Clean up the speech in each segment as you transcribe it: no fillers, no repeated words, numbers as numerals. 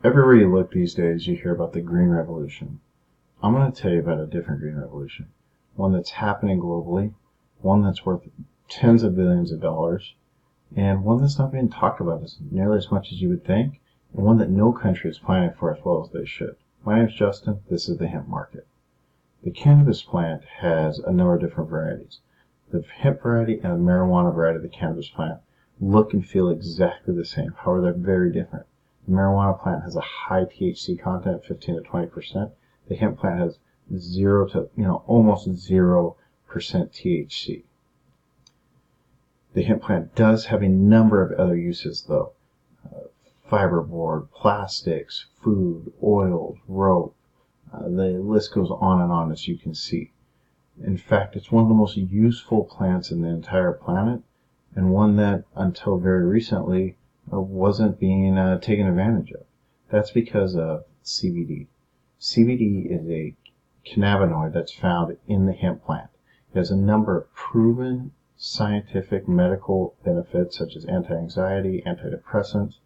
Everywhere you look these days, you hear about the green revolution. I'm going to tell you about a different green revolution, one that's happening globally, one that's worth tens of billions of dollars, and one that's not being talked about nearly as much as you would think, and one that no country is planning for as well as they should. My name is Justin. This is the hemp market. The cannabis plant has a number of different varieties. The hemp variety and the marijuana variety of the cannabis plant look and feel exactly the same. However, they're very different. The marijuana plant has a high THC content, 15 to 20%. The hemp plant has 0 to almost 0% THC. The hemp plant does have a number of other uses, though. Fiberboard, plastics, food, oils, rope. The list goes on and on, as you can see. In fact, it's one of the most useful plants in the entire planet, and one that, until very recently, wasn't being taken advantage of. That's because of CBD. CBD is a cannabinoid that's found in the hemp plant. It has a number of proven scientific medical benefits, such as anti-anxiety, antidepressants.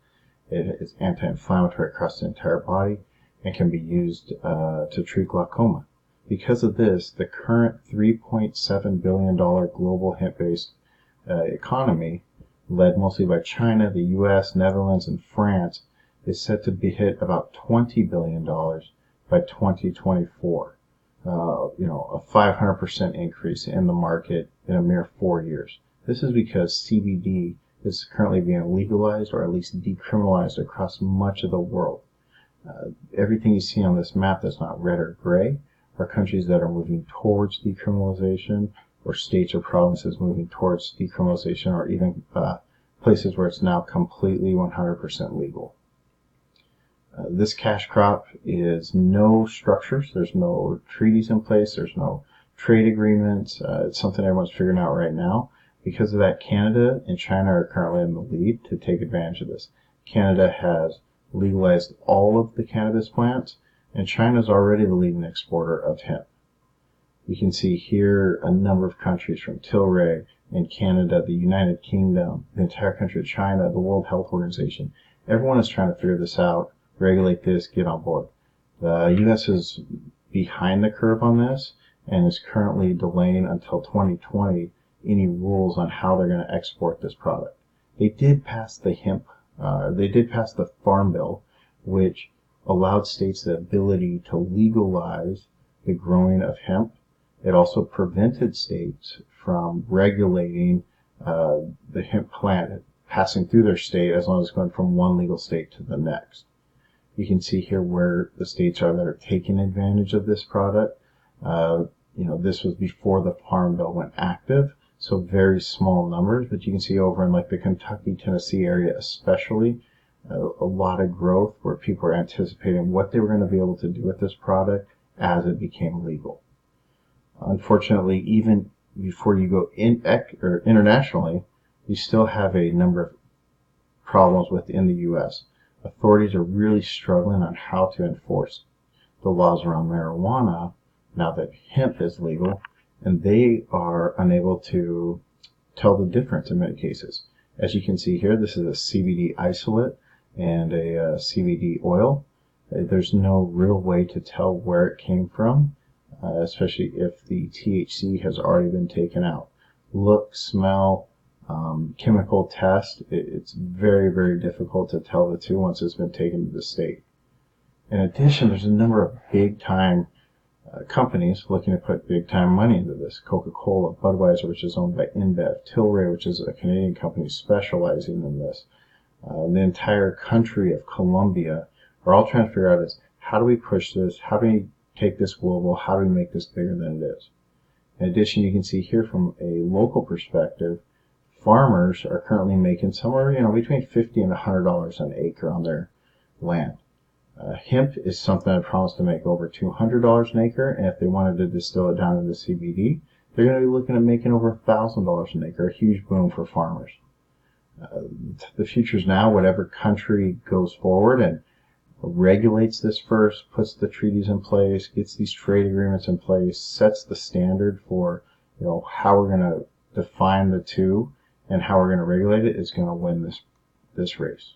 It is anti-inflammatory across the entire body and can be used to treat glaucoma. Because of this, the current $3.7 billion global hemp-based economy, led mostly by China, the US, Netherlands, and France, is set to be hit about $20 billion by 2024. A 500% increase in the market in a mere 4 years. This is because CBD is currently being legalized or at least decriminalized across much of the world. Everything you see on this map that's not red or gray are countries that are moving towards decriminalization, or states or provinces moving towards decriminalization, or even places where it's now completely 100% legal. This cash crop is no structures. There's no treaties in place. There's no trade agreements. It's something everyone's figuring out right now. Because of that, Canada and China are currently in the lead to take advantage of this. Canada has legalized all of the cannabis plants, and China is already the leading exporter of hemp. You can see here a number of countries from Tilray in Canada, the United Kingdom, the entire country of China, the World Health Organization. Everyone is trying to figure this out, regulate this, get on board. The U.S. is behind the curve on this and is currently delaying until 2020 any rules on how they're going to export this product. They did pass the Farm Bill, which allowed states the ability to legalize the growing of hemp. It also prevented states from regulating the hemp plant passing through their state as long as it's going from one legal state to the next. You can see here where the states are that are taking advantage of this product. This was before the Farm Bill went active, so very small numbers, but you can see over in like the Kentucky, Tennessee area especially, a lot of growth where people are anticipating what they were going to be able to do with this product as it became legal. Unfortunately, even before you go internationally, you still have a number of problems within the U.S. Authorities are really struggling on how to enforce the laws around marijuana now that hemp is legal, and they are unable to tell the difference in many cases. As you can see here, this is a CBD isolate and a CBD oil. There's no real way to tell where it came from, especially if the THC has already been taken out. Look, smell, chemical test, it's very, very difficult to tell the two once it's been taken to the state. In addition, there's a number of big-time companies looking to put big-time money into this. Coca-Cola, Budweiser, which is owned by InBev, Tilray, which is a Canadian company specializing in this. The entire country of Colombia are all trying to figure out is how do we push this, how do we take this global, how do we make this bigger than it is. In addition, you can see here from a local perspective, farmers are currently making somewhere between $50 and $100 an acre on their land. Hemp is something I promised to make over $200 an acre, and if they wanted to distill it down into CBD, they're going to be looking at making over $1,000 an acre, a huge boom for farmers. The future's now. Whatever country goes forward and regulates this first, puts the treaties in place, gets these trade agreements in place, sets the standard for how we're going to define the two and how we're going to regulate it, is going to win this race.